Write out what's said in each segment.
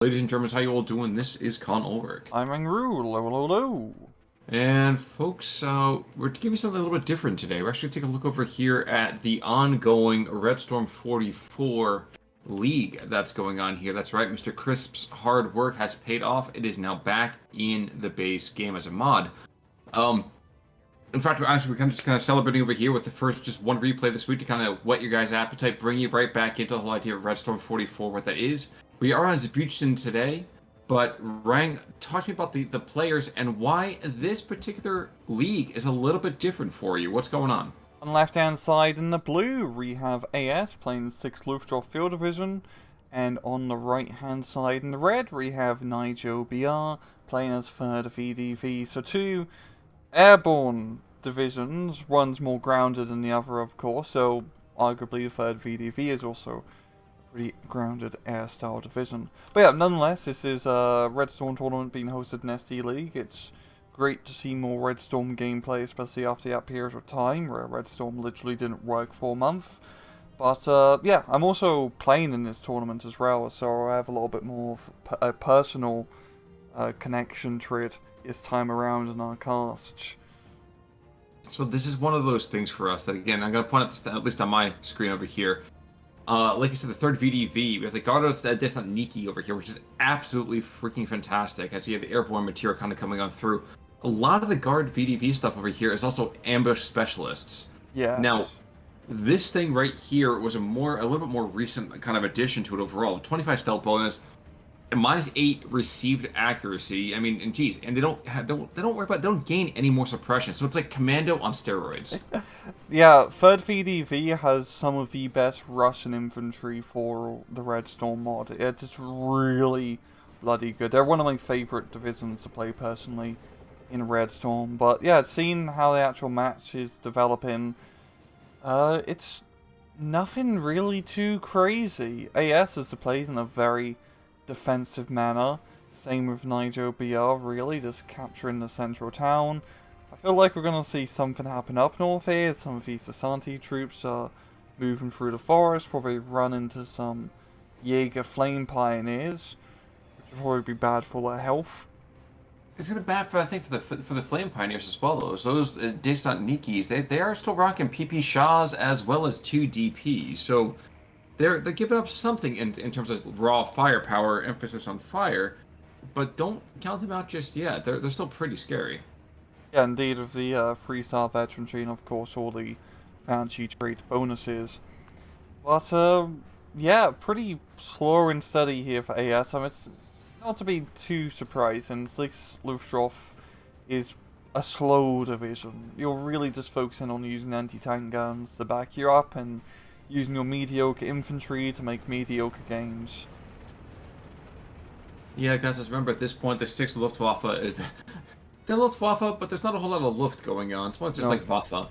Ladies and Germans, how you all doing? This is Colin Ulrich. I'm Ru, hello. And folks, we're giving you something a little bit different today. We're actually taking a look over here at the ongoing Redstorm 44 League that's going on here. That's right, Mr. Crisp's hard work has paid off. It is now back in the base game as a mod. Um, in fact, honestly, we're just kind of celebrating over here with the first just one replay this week to kind of whet your guys' appetite, bring you right back into the whole idea of Redstorm 44, what that is. We are on Zabuchton today, but Rang, talk to me about the players and why this particular league is a little bit different for you. What's going on? On the left-hand side in the blue, we have AS playing the 6th Luftwaffe Field Division, and on the right-hand side in the red, we have Nigo BR playing as 3rd VDV. So two airborne divisions, one's more grounded than the other, of course, so arguably the 3rd VDV is also pretty grounded air style division. But yeah, nonetheless, this is a Redstorm tournament being hosted in SD League. It's great to see more Redstorm gameplay, especially after that period of time where Redstorm literally didn't work for a month. But yeah, I'm also playing in this tournament as well, so I have a little bit more of a personal connection to it this time around in our cast. So this is one of those things for us that, again, I'm going to point out, at least on my screen over here, like I said, the 3rd VDV, we have the Gardos Descent Niki over here, which is absolutely freaking fantastic, as you have the airborne material kind of coming on through. A lot of the Guard VDV stuff over here is also ambush specialists. Yeah. Now, this thing right here was a little bit more recent kind of addition to it overall. 25 stealth bonus, and -8 received accuracy. I mean, and geez, and they don't worry about, they don't gain any more suppression. So it's like Commando on steroids. Yeah, 3rd VDV has some of the best Russian infantry for the Redstorm mod. It's really bloody good. They're one of my favorite divisions to play personally in Redstorm. But yeah, seeing how the actual match is developing, it's nothing really too crazy. AS is played in a very defensive manner. Same with Nigo BR, really, just capturing the central town. I feel like we're going to see something happen up north here. Some of these Asante troops are moving through the forest, probably run into some Jaeger Flame Pioneers, which will probably be bad for their health. It's gonna be bad for, I think, for the Flame Pioneers as well. Those Descent Nikis, they are still rocking PP Shaws as well as 2 DPs. So they're giving up something in terms of raw firepower, emphasis on fire, but don't count them out just yet. They're still pretty scary. Yeah, indeed, with the 3-star veteranry and of course all the fancy trait bonuses. But yeah, pretty slow and steady here for AS. I mean, it's not to be too surprising. 6 Luftwaffe is a slow division. You're really just focusing on using anti-tank guns to back you up and using your mediocre infantry to make mediocre games. Yeah, guys, just remember at this point the 6th Luftwaffe is the Luftwaffe, but there's not a whole lot of Luft going on. It's more just like Waffe.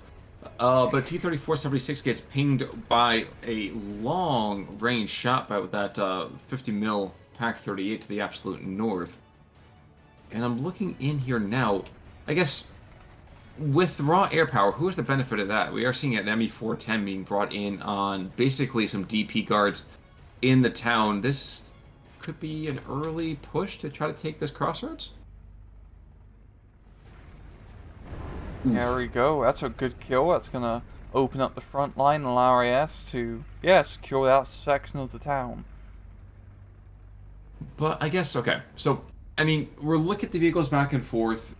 But T-34-76 gets pinged by a long-range shot by that 50 mil PAC-38 to the absolute north. And I'm looking in here now. I guess with raw air power, who has the benefit of that? We are seeing an ME-410 being brought in on basically some DP guards in the town. This could be an early push to try to take this crossroads. There we go. That's a good kill. That's going to open up the front line and allow AS to, yeah, secure that section of the town. But I guess, okay, so, I mean, we're looking at the vehicles back and forth.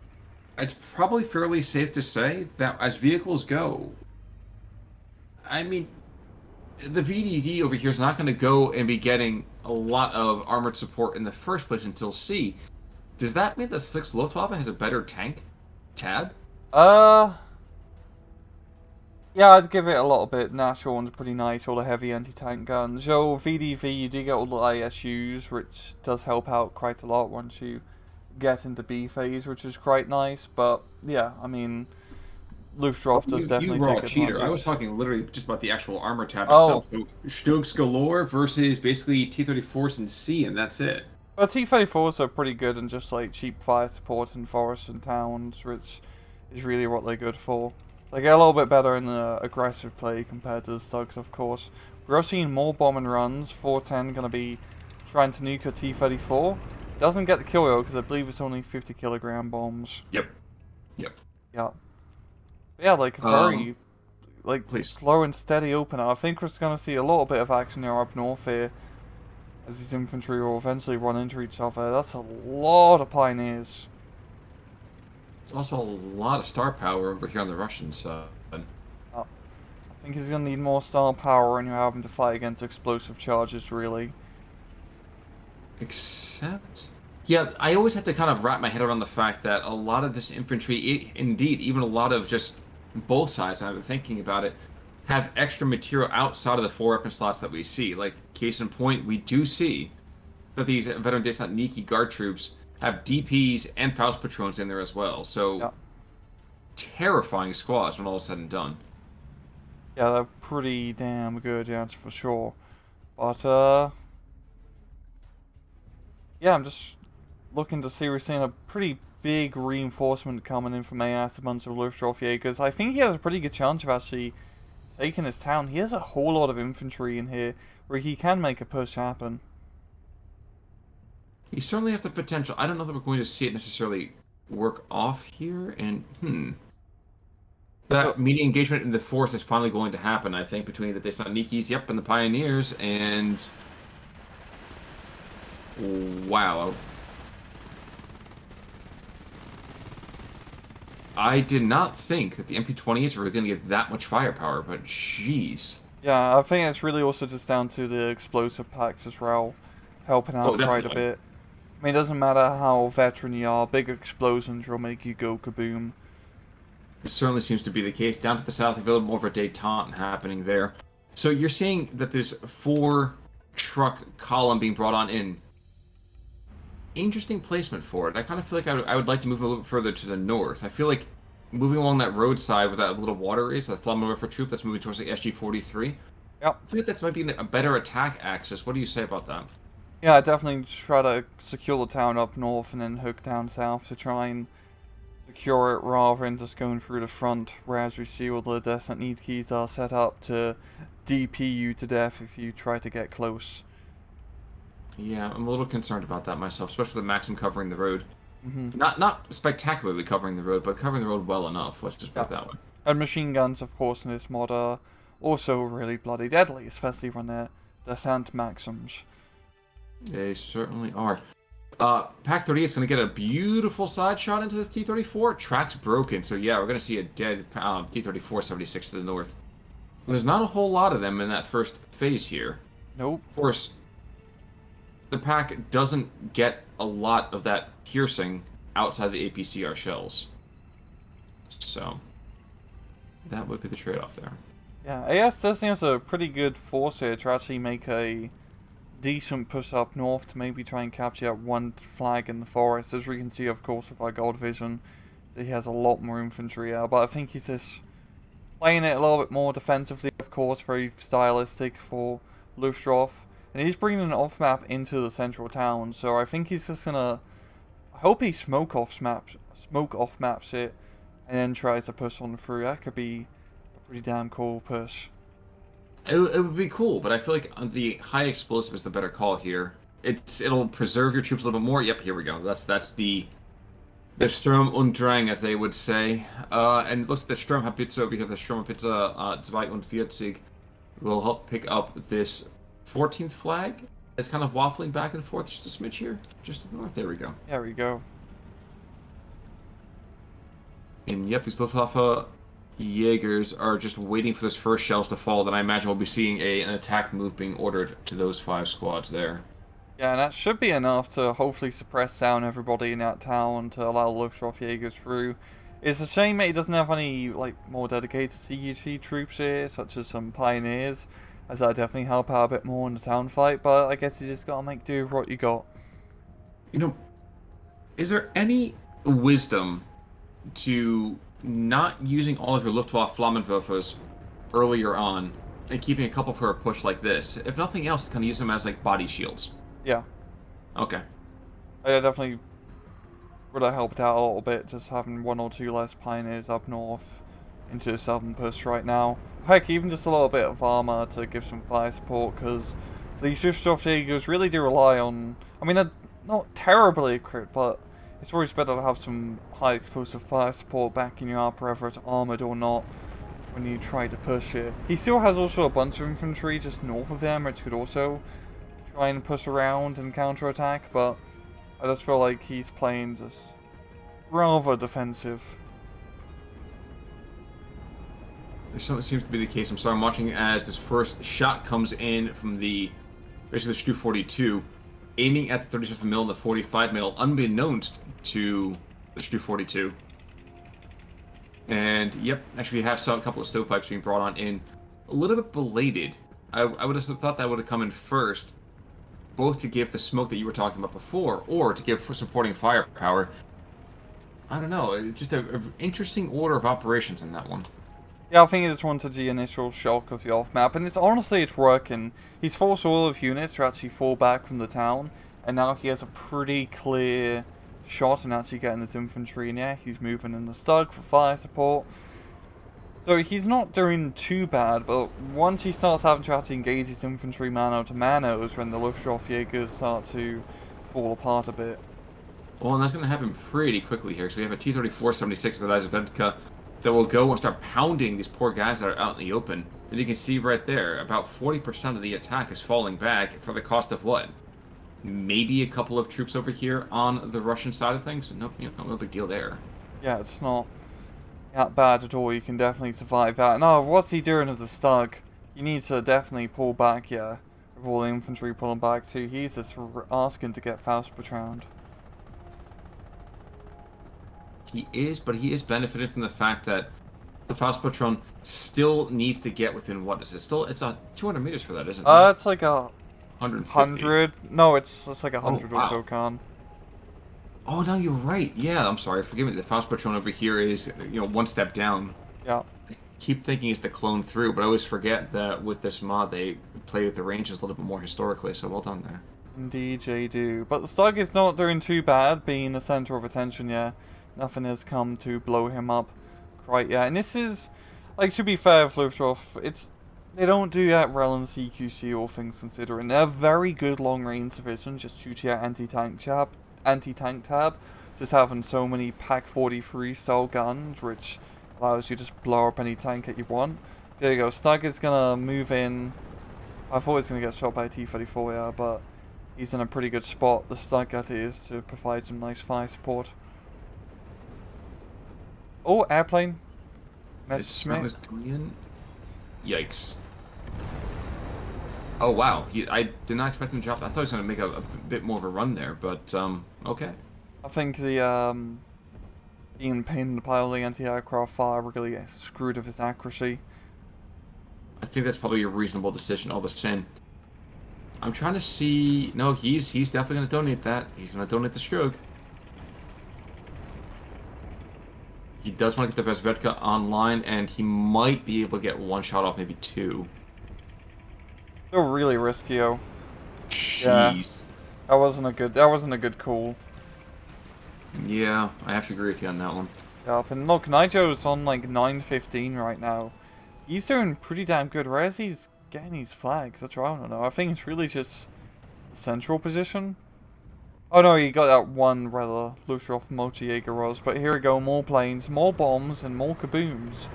It's probably fairly safe to say that as vehicles go, I mean, the VDD over here is not going to go and be getting a lot of armored support in the first place until C. Does that mean the 6th Luftwaffe has a better tank tab? Yeah, I'd give it a little bit. Natural one's pretty nice, all the heavy anti-tank guns. So VDV, you do get all the ISUs, which does help out quite a lot once you get into B phase, which is quite nice. But yeah, I mean, Luftwaffe does definitely take advantage. Cheater. I was talking literally just about the actual armor tab itself. So Stugs galore versus basically T-34s and C, and that's it. Well, T-34s are pretty good in just like cheap fire support in forests and towns, which is really what they're good for. They get a little bit better in the aggressive play compared to the Stugs, of course. We're also seeing more bomb and runs. 410 going to be trying to nuke a T-34. Doesn't get the kill though, because I believe it's only 50-kilogram bombs. Yep. Yep. Yeah. But yeah, like a very please. slow and steady opener. I think we're going to see a little bit of action here up north here, as these infantry will eventually run into each other. That's a lot of pioneers. There's also a lot of star power over here on the Russian side. I think he's going to need more star power when you're having to fight against explosive charges, really. Except... Yeah, I always have to kind of wrap my head around the fact that a lot of this infantry, indeed, even a lot of just both sides, I've been thinking about it, have extra material outside of the 4 weapon slots that we see. Like, case in point, we do see that these veteran Descent Niki guard troops have DPs and Faust patrons in there as well. So, Yeah. terrifying squads when all is said and done. Yeah, they're pretty damn good, yeah, that's for sure. But, yeah, I'm just looking to see, we're seeing a pretty big reinforcement coming in from AS, a bunch of Luftwaffe Jägers. I think he has a pretty good chance of actually taking his town. He has a whole lot of infantry in here where he can make a push happen. He certainly has the potential. I don't know that we're going to see it necessarily work off here, and that media engagement in the force is finally going to happen, I think, between the Thessaloniki's, yep, and the Pioneers, and... Wow. I did not think that the MP-20s were going to get that much firepower, but jeez. Yeah, I think it's really also just down to the explosive packs as well, helping out quite a bit. I mean, it doesn't matter how veteran you are, big explosions will make you go kaboom. This certainly seems to be the case. Down to the south, a little more of a détente happening there. So you're seeing that this 4-truck column being brought on in. Interesting placement for it. I kind of feel like I would like to move a little bit further to the north. I feel like moving along that roadside where that little water is, that Flamme River troop that's moving towards the SG-43. Yep. I feel like that might be a better attack axis. What do you say about that? Yeah, I definitely try to secure the town up north and then hook down south to try and secure it rather than just going through the front, whereas we see all the Descent Need keys are set up to DP you to death if you try to get close. Yeah, I'm a little concerned about that myself, especially with Maxim covering the road. Mm-hmm. Not spectacularly covering the road, but covering the road well enough. Let's just put it that way. And machine guns, of course, in this mod are also really bloody deadly, especially when they're Descent Maxims. They certainly are. Pack 38 is going to get a beautiful side shot into this T-34. Track's broken, so yeah, we're going to see a dead T-34 76 to the north. And there's not a whole lot of them in that first phase here. Nope. Of course, the pack doesn't get a lot of that piercing outside the APCR shells. So, that would be the trade-off there. Yeah, AS definitely has a pretty good force here to actually make a decent push up north to maybe try and capture that one flag in the forest. As we can see, of course, with our gold vision, that he has a lot more infantry out. But I think he's just playing it a little bit more defensively, of course, very stylistic for Luftwaffe. And he's bringing an off-map into the central town, so I think he's just gonna... I hope he smoke off maps it, and then tries to push on through. That could be a pretty damn cool push. It would be cool, but I feel like the high explosive is the better call here. It'll preserve your troops a little bit more. Yep, here we go. That's the Sturm und Drang, as they would say. And it looks like the Sturmhabitze over here, the Sturmhabitze 42, will help pick up this 14th flag. It's kind of waffling back and forth just a smidge here, just to the north. There we go. There we go. And yep, these Luftwaffe Jaegers are just waiting for those first shells to fall. Then I imagine we'll be seeing an attack move being ordered to those 5 squads there. Yeah, and that should be enough to hopefully suppress down everybody in that town to allow Luftwaffe Jaegers through. It's a shame that he doesn't have any more dedicated CGT troops here, such as some Pioneers, as that definitely help out a bit more in the town fight, but I guess you just gotta make do with what you got. You know, is there any wisdom to not using all of your Luftwaffe Flammenwerfers earlier on and keeping a couple for a push like this? If nothing else, kind of use them as body shields. Yeah. Okay. I definitely would have helped out a little bit, just having 1 or 2 less Pioneers up north into the southern push right now. Heck, even just a little bit of armor to give some fire support, because These Luftwaffejägers really do rely on... I mean, they're not terribly equipped, but it's always better to have some high explosive fire support backing you up, whether it's armoured or not, when you try to push it. He still has also a bunch of infantry just north of him, which could also try and push around and counterattack, but I just feel like he's playing just rather defensive. There certainly seems to be the case. I'm sorry, I'm watching as this first shot comes in from the basically the Stu 42, aiming at the 37 mil and the 45 mil, unbeknownst to the Stu 42. And yep, actually we have a couple of stovepipes being brought on in, a little bit belated. I would have thought that would have come in first, both to give the smoke that you were talking about before, or to give for supporting firepower. I don't know, just an interesting order of operations in that one. Yeah, I think he just wanted the initial shock of the off-map, and honestly it's working. He's forced all of units to actually fall back from the town, and now he has a pretty clear shot and actually getting his infantry in there. He's moving in the Stug for fire support. So he's not doing too bad, but once he starts having to actually engage his infantry mano to mano is when the Luftwaffejägers start to fall apart a bit. Well, and that's going to happen pretty quickly here. So we have a T-34-76 of the Izvedka that will go and start pounding these poor guys that are out in the open. And you can see right there, about 40% of the attack is falling back for the cost of what? Maybe a couple of troops over here on the Russian side of things? Nope, no big deal there. Yeah, it's not that bad at all. You can definitely survive that. No, what's he doing with the Stug? He needs to definitely pull back, yeah. With all the infantry pulling back too. He's just asking to get Faust patrooned. He is, but he is benefiting from the fact that the Faust Patron still needs to get within, what is it? It's 200 meters for that, isn't it? It's like a 100. No, it's like 100 wow. or so, Khan. Oh, no, you're right. Yeah, I'm sorry. Forgive me. The Faust Patron over here is, one step down. Yeah. I keep thinking it's the clone through, but I always forget that with this mod, they play with the ranges a little bit more historically, so well done there. Indeed, they do. But the Stug is not doing too bad, being the center of attention, yeah. Nothing has come to blow him up quite yet. And this is, like, to be fair with Luftwaffe, they don't do that well in CQC, all things considering. They're very good long-range division, just due to your anti-tank tab, just having so many Pak-43 style guns, which allows you to just blow up any tank that you want. There you go, Stug is gonna move in. I thought he was gonna get shot by a T-34, yeah, but he's in a pretty good spot, the Stug that is, to provide some nice fire support. Oh, airplane. Yikes. Oh, wow. I did not expect him to drop. I thought he was going to make a bit more of a run there, but, okay. I think the, being pinned by all the anti-aircraft fire really screwed with his accuracy. I think that's probably a reasonable decision all the same. I'm trying to see... No, he's definitely going to donate that. He's going to donate the Strug. He does want to get the Vesvedka online, and he might be able to get one shot off, maybe two. Still really risky, oh. Jeez. Yeah, that wasn't a good call. Yeah, I have to agree with you on that one. Yep, and look, Nigo's on like 915 right now. He's doing pretty damn good. Where is he getting these flags? That's what I don't know. I think it's really just central position. Oh no, he got that one rather Luftwaffe multi-Jaeger was, but here we go, more planes, more bombs, and more kabooms.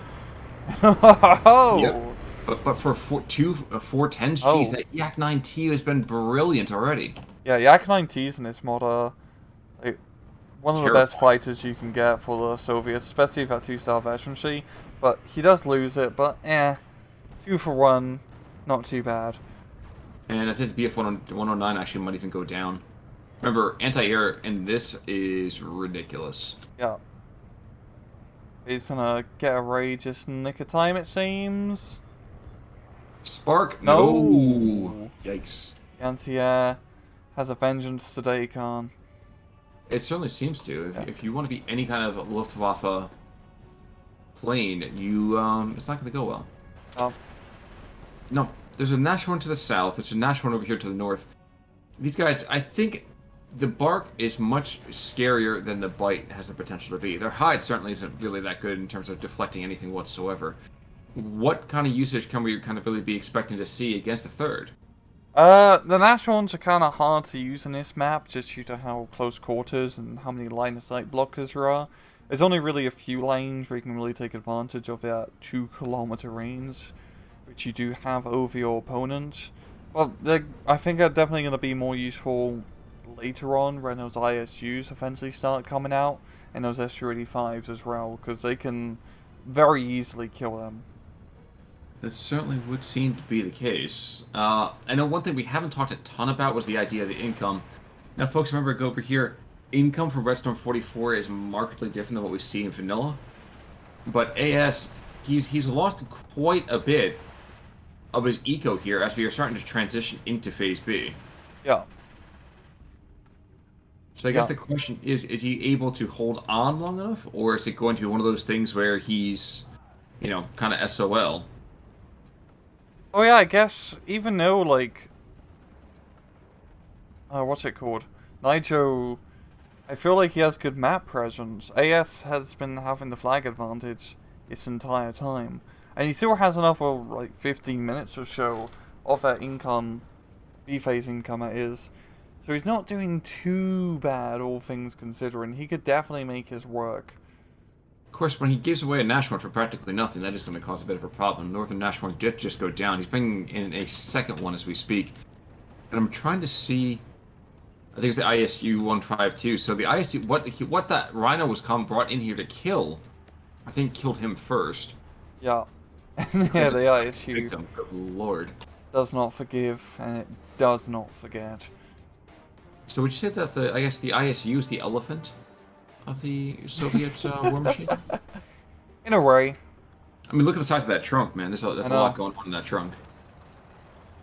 Oh! Yep. But for 410s, geez, that Yak 9T has been brilliant already. Yeah, Yak 9Ts in this mod are like, one of the best fighters you can get for the Soviets, especially if that 2-star veterancy. But he does lose it, but 2 for 1, not too bad. And I think the BF-109 actually might even go down. Remember, anti-air in this is ridiculous. Yeah. He's gonna get a raid just in the nick of time, it seems. Spark? No! Yikes. The anti-air has a vengeance today, Khan. It certainly seems to. If you want to be any kind of Luftwaffe plane, it's not going to go well. Oh. No, there's a Nashorn to the south. There's a Nashorn over here to the north. These guys, I think the Bark is much scarier than the Bite has the potential to be. Their hide certainly isn't really that good in terms of deflecting anything whatsoever. What kind of usage can we kind of really be expecting to see against the third? The natural ones are kind of hard to use in this map, just due to how close quarters and how many line of sight blockers there are. There's only really a few lanes where you can really take advantage of that 2 kilometer range, which you do have over your opponents. Well, I think they're definitely going to be more useful later on when those ISUs eventually start coming out, and those SU-85s as well, because they can very easily kill them. That certainly would seem to be the case. I know one thing we haven't talked a ton about was the idea of the income. Now, folks, remember, go over here. Income from Redstorm 44 is markedly different than what we see in vanilla. But AS, he's lost quite a bit of his eco here as we are starting to transition into Phase B. Yeah. So I guess the question is he able to hold on long enough? Or is it going to be one of those things where he's, you know, kind of SOL? Oh yeah, I guess, even though, like... what's it called? Nigo... I feel like he has good map presence. AS has been having the flag advantage this entire time. And he still has another, like, 15 minutes or so of that income, B-phase income that is. So he's not doing too bad, all things considering. He could definitely make his work. Of course, when he gives away a Nashorn for practically nothing, that is going to cause a bit of a problem. Northern Nashorn did just go down. He's bringing in a second one as we speak. And I'm trying to see... I think it's the ISU 152. So the ISU, what that Rhino was brought in here to kill, I think killed him first. Yeah. Yeah, the ISU. Victim. Good lord. Does not forgive, and it does not forget. So would you say that I guess the ISU is the elephant of the Soviet war machine? In a way. I mean, look at the size of that trunk, man. That's a lot going on in that trunk.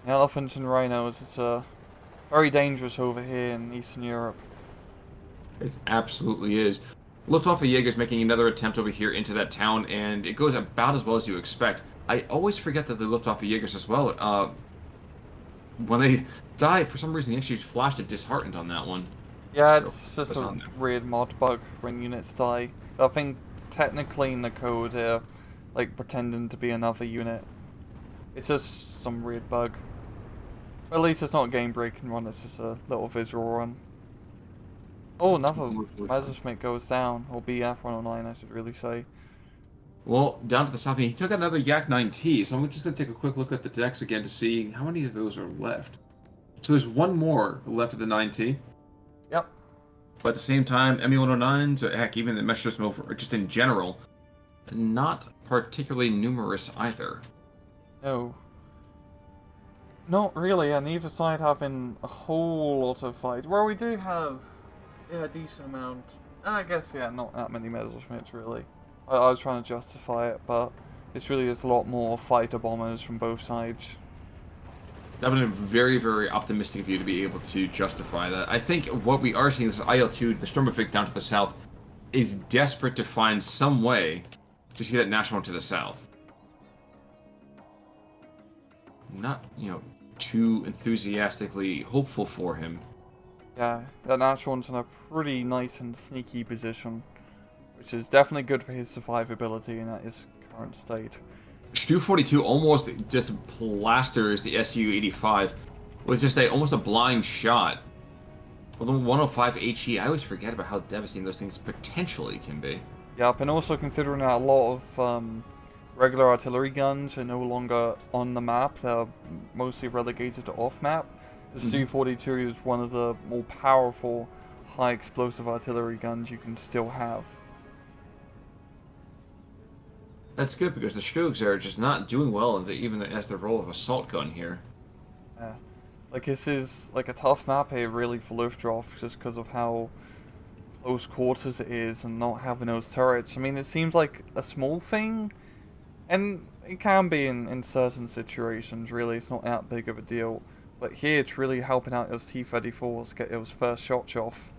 Elephants and rhinos, it's very dangerous over here in Eastern Europe. It absolutely is. Luftwaffe Jaeger's making another attempt over here into that town, and it goes about as well as you expect. I always forget that the Luftwaffe Jaegers as well, when they die, for some reason, they actually flashed a disheartened on that one. Yeah, So, it's just a weird mod bug when units die. I think technically in the code they're like pretending to be another unit. It's just some weird bug. But at least it's not a game breaking one, it's just a little visual run. Oh, another Messerschmitt goes down, or BF-109 I should really say. Well, down to the south, he took another Yak-9T, so I'm just going to take a quick look at the decks again to see how many of those are left. So there's one more left of the 9T. Yep. But at the same time, ME-109s, or heck, even the Messerschmitt, or just in general, not particularly numerous either. No. Not really, and neither side having a whole lot of fights. Well, we do have, yeah, a decent amount. I guess, yeah, not that many Messerschmitts, really. I was trying to justify it, but it's really just a lot more fighter bombers from both sides. That would have been very, very optimistic of you to be able to justify that. I think what we are seeing is IL-2, the Sturmgewehr down to the south, is desperate to find some way to see that National to the south. Not, you know, too enthusiastically hopeful for him. Yeah, that National one's in a pretty nice and sneaky position, which is definitely good for his survivability in his current state. Stu-42 almost just plasters the Su-85 with just almost a blind shot. With the 105 HE, I always forget about how devastating those things potentially can be. Yep, and also considering that a lot of regular artillery guns are no longer on the map, they're mostly relegated to off-map. The Stu-42 is one of the more powerful, high-explosive artillery guns you can still have. That's good, because the Stugs are just not doing well, even as the role of assault gun here. Yeah. Like, this is, like, a tough map here, really, for Luftwaffe, just because of how close quarters it is, and not having those turrets. I mean, it seems like a small thing, and it can be in certain situations, really, it's not that big of a deal. But here, it's really helping out those T-34s get those first shots off.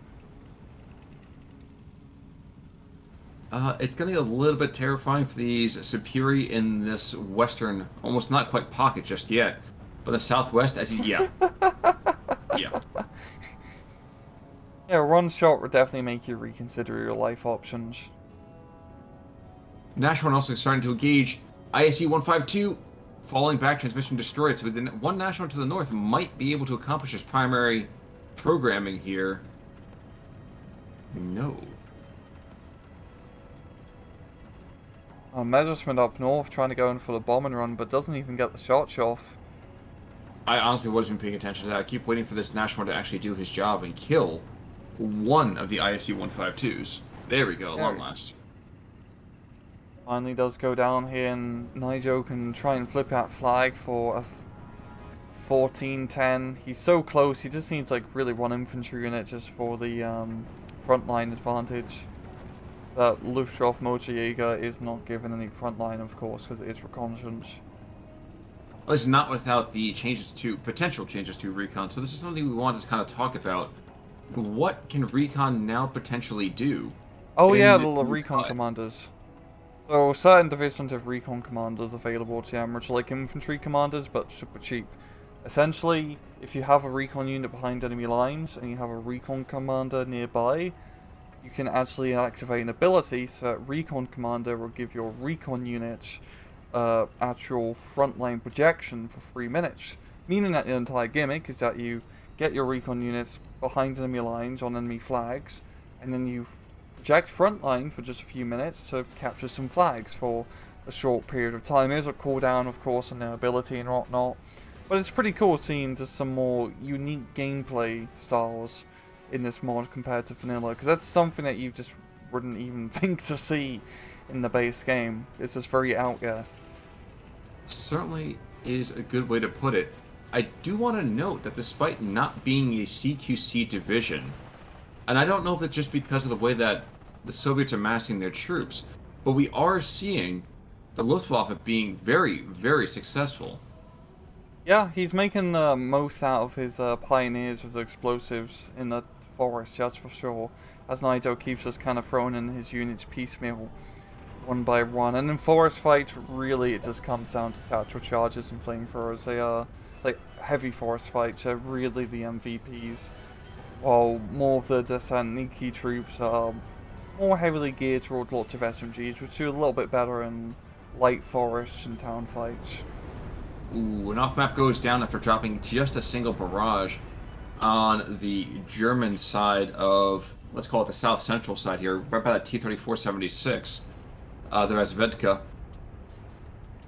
It's going to get a little bit terrifying for these Superi in this western, almost not quite pocket just yet, but the southwest, yeah. Yeah, one shot would definitely make you reconsider your life options. Nashorn also starting to engage ISU-152. falling back, transmission destroyed. So the one national to the north might be able to accomplish his primary programming here. No. Messerschmitt up north trying to go in for the bomb and run, but doesn't even get the shots off. I honestly wasn't paying attention to that. I keep waiting for this national to actually do his job and kill one of the ISC 152s. There we go, long last. Finally does go down here, and Nigo can try and flip that flag for a 14-10. He's so close, he just needs like really one infantry unit just for the frontline advantage. That Luftwaffe Motorjäger is not given any frontline, of course, because it is reconnaissance. At least not without the potential changes to recon. So this is something we wanted to kind of talk about. What can recon now potentially do? Oh yeah, the recon commanders. So certain divisions have recon commanders available to them, which are like infantry commanders, but super cheap. Essentially, if you have a recon unit behind enemy lines, and you have a recon commander nearby, you can actually activate an ability so that recon commander will give your recon units actual frontline projection for 3 minutes. Meaning that the entire gimmick is that you get your recon units behind enemy lines on enemy flags, and then you project frontline for just a few minutes to capture some flags for a short period of time. There's a cooldown, of course, on their ability and whatnot, but it's pretty cool seeing just some more unique gameplay styles in this mod compared to vanilla, because that's something that you just wouldn't even think to see in the base game. It's just very out there. Certainly is a good way to put it. I do want to note that despite not being a CQC division, and I don't know if it's just because of the way that the Soviets are massing their troops, but we are seeing the Luftwaffe being very, very successful. Yeah, he's making the most out of his pioneers with the explosives in the forest, that's for sure. As Nigo keeps us kind of throwing in his units piecemeal, one by one. And in forest fights, really it just comes down to tactical charges and flamethrowers. They are, like, heavy forest fights are really the MVPs, while more of the Desantniki troops are more heavily geared toward lots of SMGs, which do a little bit better in light forests and town fights. Ooh, an off-map goes down after dropping just a single barrage on the German side of, let's call it the south-central side here, right by that T-3476, the Razvedka.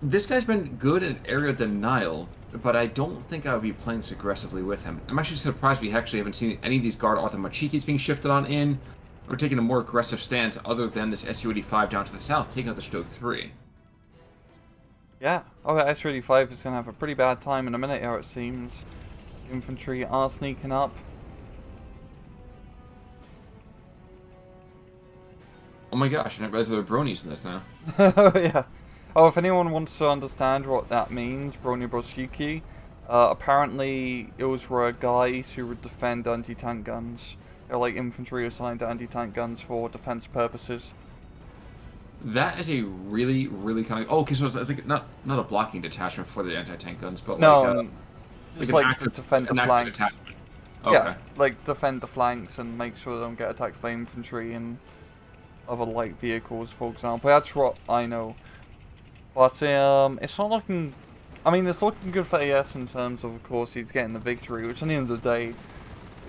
This guy's been good at area denial, but I don't think I would be playing this aggressively with him. I'm actually surprised we actually haven't seen any of these guard Arthur-Machikis being shifted on in, or taking a more aggressive stance other than this Su-85 down to the south, taking out the Stoke 3. Yeah, Su-85 is going to have a pretty bad time in a minute here, it seems. Infantry are sneaking up. Oh my gosh, I didn't realize there were bronies in this now. Yeah. Oh, if anyone wants to understand what that means, Brony Broshiki, apparently it was for guys who would defend anti-tank guns. They're like infantry assigned to anti-tank guns for defense purposes. That is a really, really kind of... Oh, okay, so it's like not a blocking detachment for the anti-tank guns, but no, just like like to defend the flanks. Okay. Yeah, like defend the flanks and make sure they don't get attacked by infantry and other light vehicles, for example. That's what I know. But it's not looking... I mean, it's looking good for AS in terms of course, he's getting the victory, which at the end of the day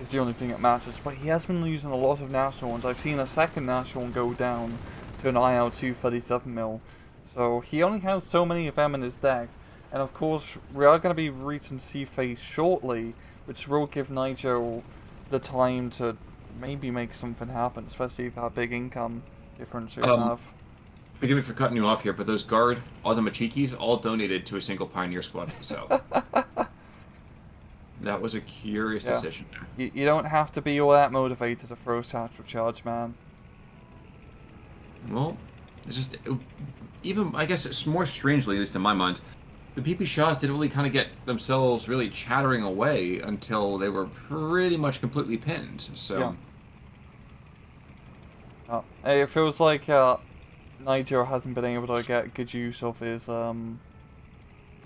is the only thing that matters. But he has been losing a lot of national ones. I've seen a second national one go down to an IL-2 37mm. So he only has so many of them in his deck. And of course, we are going to be reaching sea phase shortly, which will give Nigo the time to maybe make something happen, especially if that big income difference you have. Forgive me for cutting you off here, but those guard, all the Machikis, all donated to a single Pioneer squad for the south. That was a curious decision there. You don't have to be all that motivated to throw tactical charge, man. Well, it's just... Even, I guess it's more strangely, at least in my mind, the PP Shahs didn't really kind of get themselves really chattering away until they were pretty much completely pinned, so... Yeah. It feels like Nigo hasn't been able to get good use of his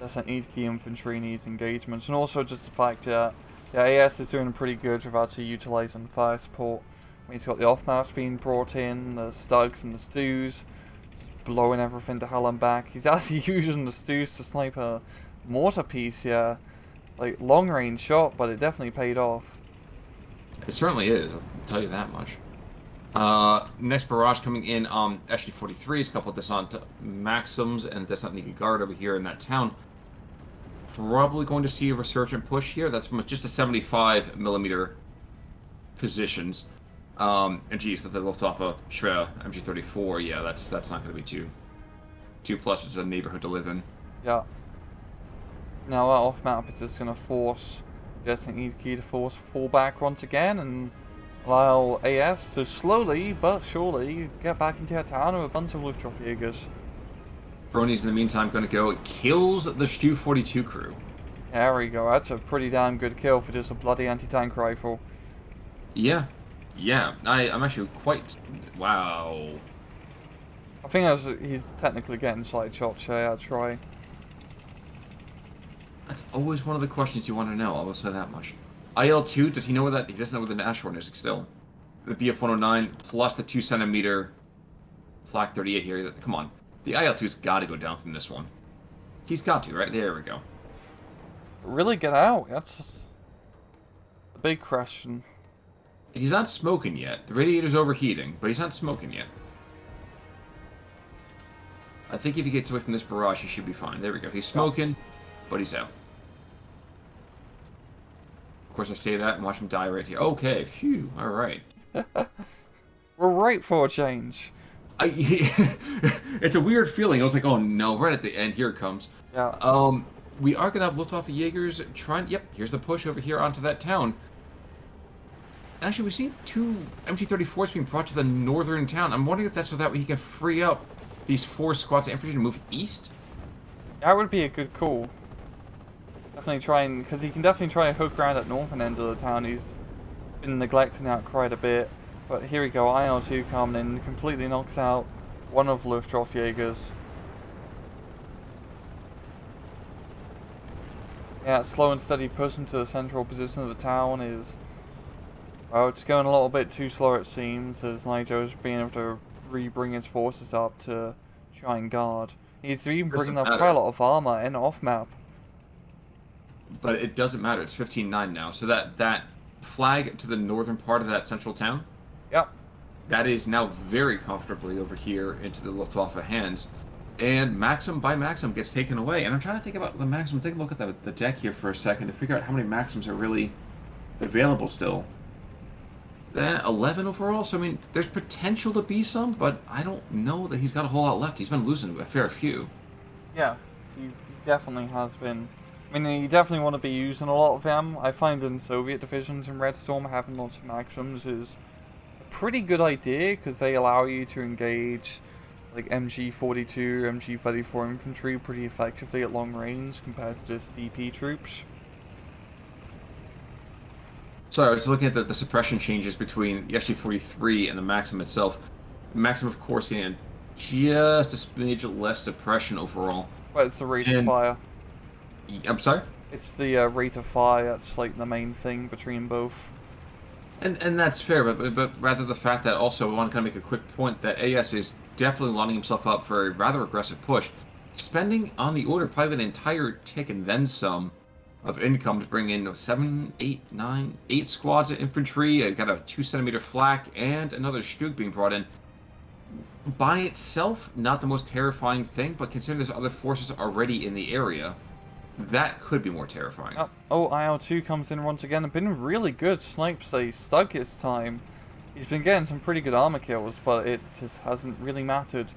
Desantniki infantry in these engagements, and also just the fact that AS is doing pretty good with actually utilising fire support. He's got the off-maps being brought in, the Stugs and the Stews, just blowing everything to hell and back. He's actually using the Stews to snipe a mortar piece here. Like, long range shot, but it definitely paid off. It certainly is, I'll tell you that much. Next barrage coming in, SG-43s, a couple of Descent Maxims and Descent Nigo Guard over here in that town. Probably going to see a resurgent push here. That's from just a 75mm positions. And geez, with the Luftwaffe Schwer MG-34, yeah, that's not going to be too plus. It's a neighborhood to live in. Yeah. Now that off map is just going to force Descent Nigo to force fall back once again and allow AS to slowly but surely get back into a town with a bunch of Luftwaffe Jägers. Brony's in the meantime going to go, kills the Stu-42 crew. There we go, that's a pretty damn good kill for just a bloody anti-tank rifle. Yeah. Yeah, I'm actually quite... Wow. I think he's technically getting side shots, so yeah, try. That's always one of the questions you want to know, I will say that much. IL-2, does he know where that... He doesn't know where the Nashorn is still. The BF-109 plus the 2cm Flak 38 here. Come on. The IL-2's got to go down from this one. He's got to, right? There we go. Really get out? That's just a big question. He's not smoking yet. The radiator's overheating, but he's not smoking yet. I think if he gets away from this barrage, he should be fine. There we go. He's smoking, but he's out. Of course, I say that and watch him die right here. Okay, phew, alright. We're right for a change. It's a weird feeling. I was like, oh no, right at the end, here it comes. Yeah. We are going to have Luftwaffe Jägers trying... Yep, here's the push over here onto that town. Actually, we've seen 2 MG-34s being brought to the northern town. I'm wondering if that's so that way he can free up these 4 squads of infantry to move east? That would be a good call. Definitely trying, because he can definitely try and hook around at northern end of the town. He's been neglecting that quite a bit. But here we go, IL-2 coming in, completely knocks out one of Luftwaffe Jägers. Yeah, slow and steady push into the central position of the town is... Well, it's going a little bit too slow it seems, as Nigo's being able to re-bring his forces up to try and guard. He's even bringing up quite a lot of armor and off-map. But it doesn't matter, it's 15-9 now. So that flag to the northern part of that central town? Yep. That is now very comfortably over here into the Luftwaffe hands. And Maxim by Maxim gets taken away. And I'm trying to think about the Maxim. Take a look at the deck here for a second to figure out how many Maxims are really available still. 11 overall, so I mean, there's potential to be some, but I don't know that he's got a whole lot left. He's been losing a fair few. Yeah, he definitely has been. I mean, you definitely want to be using a lot of them. I find in Soviet divisions in Redstorm having lots of Maxims is a pretty good idea, because they allow you to engage like MG-42, MG-34 infantry pretty effectively at long range compared to just DP troops. Sorry, I was looking at the suppression changes between the SG-43 and the Maxim itself. Maxim, of course, and just a smidge less suppression overall. But it's the rate of fire. I'm sorry? It's the rate of fire that's like the main thing between both. And that's fair, but rather the fact that also I want to kind of make a quick point that AS is definitely lining himself up for a rather aggressive push, spending on the order probably an entire tick and then some of income to bring in 7, 8, 9, 8 squads of infantry. I got a 2cm flak and another Stug being brought in. By itself, not the most terrifying thing, but considering there's other forces already in the area, that could be more terrifying. Oh, IL-2 comes in once again. They've been really good snipes. They stuck his time. He's been getting some pretty good armor kills, but it just hasn't really mattered.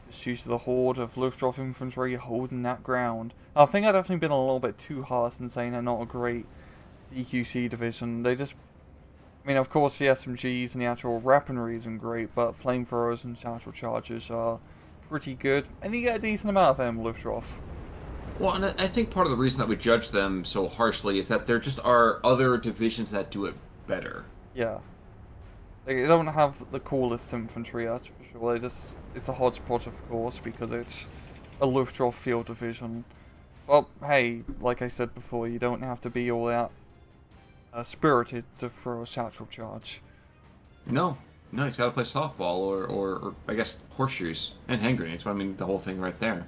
Just due to the horde of Luftwaffe infantry holding that ground. I think I've definitely been a little bit too harsh in saying they're not a great CQC division. They just... I mean, of course, the SMGs and the actual weaponry isn't great, but flamethrowers and satchel charges are pretty good. And you get a decent amount of them, Luftwaffe. Well, and I think part of the reason that we judge them so harshly is that there just are other divisions that do it better. Yeah. They don't have the coolest infantry, that's for sure. They just... It's a hodgepodge, of course, because it's a Luftwaffe field division. Well, hey, like I said before, you don't have to be all that spirited to throw a satchel charge. No, No, he's got to play softball or I guess horseshoes and hand grenades. I mean, the whole thing right there.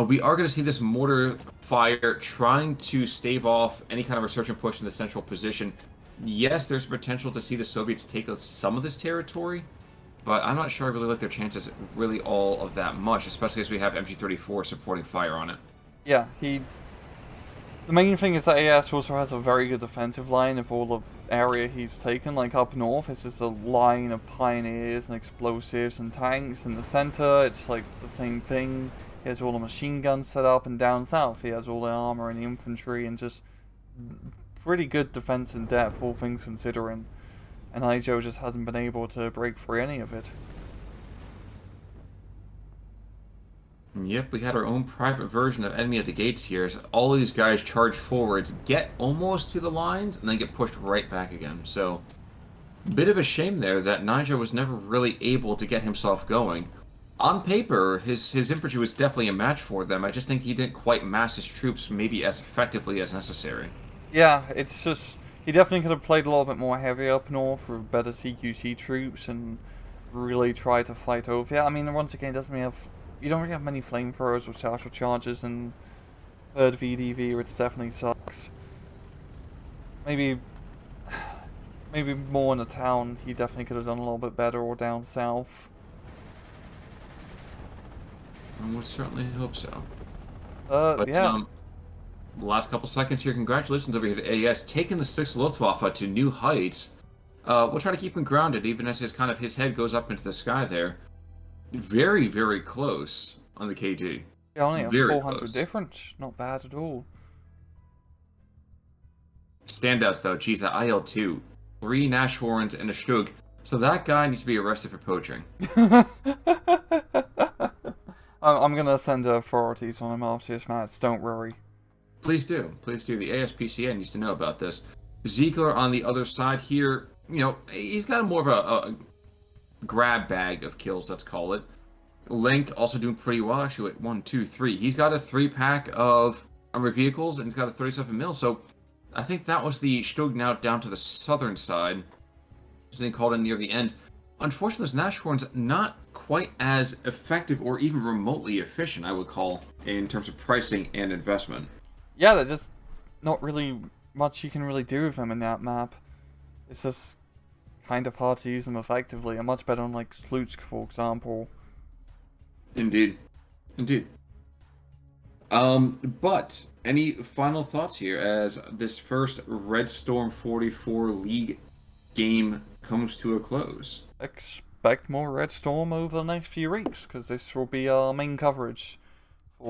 We are going to see this mortar fire trying to stave off any kind of resurgent push in the central position. Yes, there's potential to see the Soviets take some of this territory, but I'm not sure I really like their chances really all of that much, especially as we have MG34 supporting fire on it. Yeah, the main thing is that AS also has a very good defensive line of all the area he's taken. Like up north, it's just a line of pioneers and explosives and tanks. In the center, it's like the same thing. He has all the machine guns set up, and down south he has all the armor and the infantry, and just pretty good defense in depth, all things considering. And Nigo just hasn't been able to break free any of it. Yep, we had our own private version of Enemy at the Gates here. As all these guys charge forwards, get almost to the lines, and then get pushed right back again. So, bit of a shame there that Nigo was never really able to get himself going. On paper, his infantry was definitely a match for them. I just think he didn't quite mass his troops maybe as effectively as necessary. Yeah, it's just... He definitely could have played a little bit more heavy up north with better CQC troops and really try to fight over. Yeah, I mean, once again, you don't really have many flamethrowers or special charges in 3rd VDV, which definitely sucks. Maybe more in the town, he definitely could have done a little bit better, or down south. I would certainly hope so. Yeah. The last couple seconds here, congratulations over here to AES, taking the 6th Luftwaffe to new heights. We'll try to keep him grounded, even as his head goes up into the sky there. Very, very close on the KD. Yeah, only a Very 400 close. difference. Not bad at all. Standouts, though. Geez, that IL-2. 3 Nashhorns and a Stug. So that guy needs to be arrested for poaching. I'm gonna send authorities on him after this match, don't worry. Please do. Please do. The ASPCA needs to know about this. Ziegler on the other side here, you know, he's got more of a grab bag of kills, let's call it. Link also doing pretty well, actually, at 1, 2, 3. He's got a 3-pack of armored vehicles, and he's got a 37 mil, so I think that was the Stug now down to the southern side. Something called in near the end. Unfortunately, those Nashhorns not quite as effective or even remotely efficient, I would call, in terms of pricing and investment. Yeah, there's just not really much you can really do with them in that map. It's just kind of hard to use them effectively. I'm much better on, like, Slutsk, for example. Indeed. Indeed. But any final thoughts here as this first Redstorm 44 League game comes to a close? Expect more Redstorm over the next few weeks, because this will be our main coverage.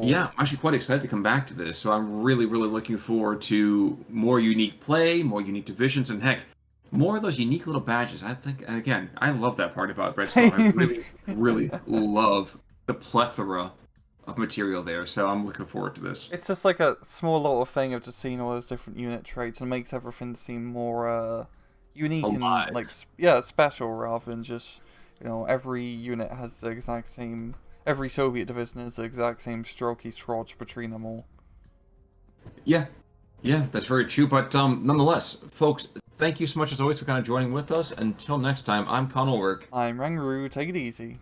Yeah, I'm actually quite excited to come back to this, so I'm really, really looking forward to more unique play, more unique divisions, and heck, more of those unique little badges. I think, again, I love that part about Redstorm. I really, really love the plethora of material there, so I'm looking forward to this. It's just like a small little thing of just seeing all those different unit traits, and makes everything seem more unique Alive. and, like, yeah, special, rather than just, you know, every unit has the exact same... Every Soviet division has the exact same strokey swatch between them all. Yeah, that's very true. But nonetheless, folks, thank you so much as always for kind of joining with us. Until next time, I'm Conal Work. I'm Rangaroo, take it easy.